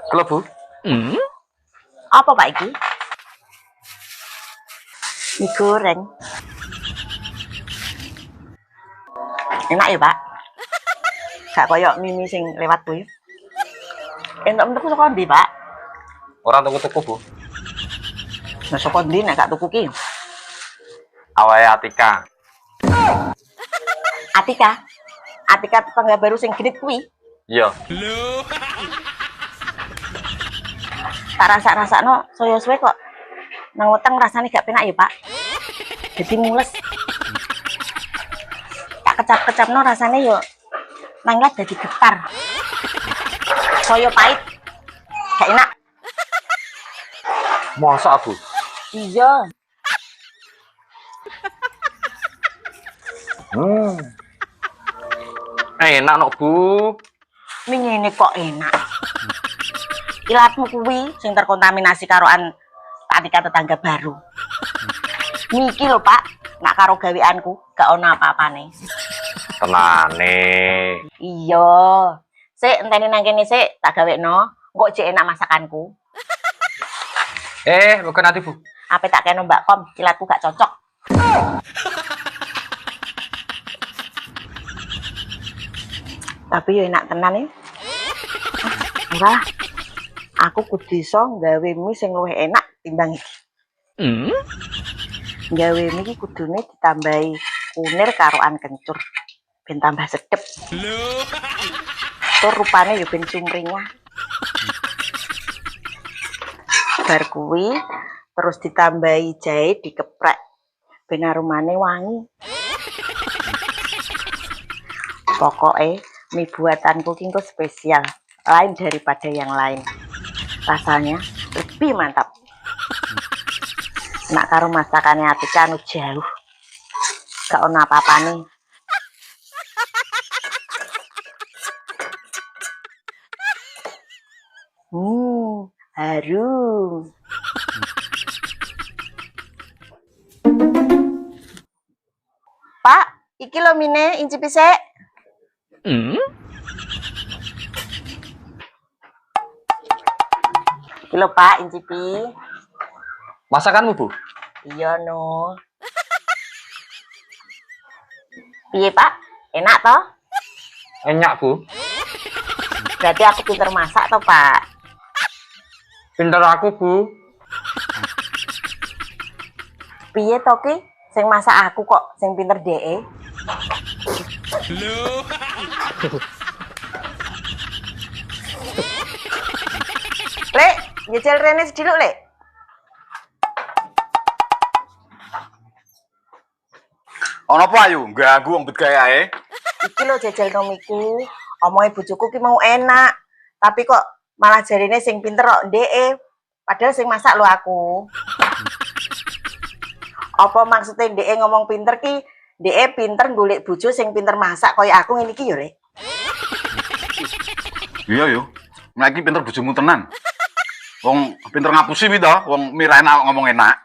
Halo Bu. Apa Pak iki? Mie goreng. Enak ya Pak? Gak koyok mie sing lewat kuwi. Entuk-entuk saka ndi Pak? Orang tuku-tuku Bu. Nah saka ndi nek gak tuku ki? Awalnya Atika. Atika. Atika tetangga baru sing genit kuwi. Iya. Tak rasa-rasakno saya suwe kok nang weteng rasane gak penak ya Pak. Jadi mules. Tak kecap-kecapno rasane yo nanglet jadi getar. Saya pahit. Gak enak. Masa Bu? Iya. Enak no Bu. Mie ngene kok enak. Ilatmu kuwi sing terkontaminasi karoan Atika tetangga baru. Niki lho Pak, nak karo gaweanku gak ono apa-apane. Tenane. Iya. Sik enteni nang kene sik tak gawekno, engko jek enak masakanku. Bukan nanti Bu. Ape tak keno Mbak Kom, ilatku gak cocok. Tapi yo enak tenan ya. Ora. Aku kudu iso gawe mie sing luwih enak timbang iki. Gawe mie iki kudune ditambahi kunir karoan kencur ben tambah sedep. Tur rupane yo ben sumringah. Bar kuwi terus ditambahi jahe dikeprek ben aromane wangi. Pokoknya mie buatanku kingko spesial, lain daripada yang lain. Rasanya lebih mantap. Nak karo masakannya Atika anu jauh. Gak ono apa-apane. Harum. Pak, iki lho mine incipi sik. Iki lho Pak, incipi. Masakanmu Bu? Iya no. Piye Pak? Enak toh? Enak Bu. Berarti aku pinter masak toh Pak? Pinter aku Bu. Piye toh ki? Sing masak aku kok sing pinter DE. Lek, njajal rene sediluk Lek. Ono apa ayu? Ganggu wong bet gawe ae. Iki lho jajal nomiku. Omonge bojoku ki mau enak. Tapi kok malah jarine sing pinter kok DE. Padahal sing masak lho aku. Apa maksudnya DE ngomong pinter ki? DE pinter golek bojo sing pinter masak kaya aku ngene iki yo, Lek. Iya yo. Nek iki pinter bojomu tenan. Wong pinter ngapusi wi to, wong mira enak ngomong enak.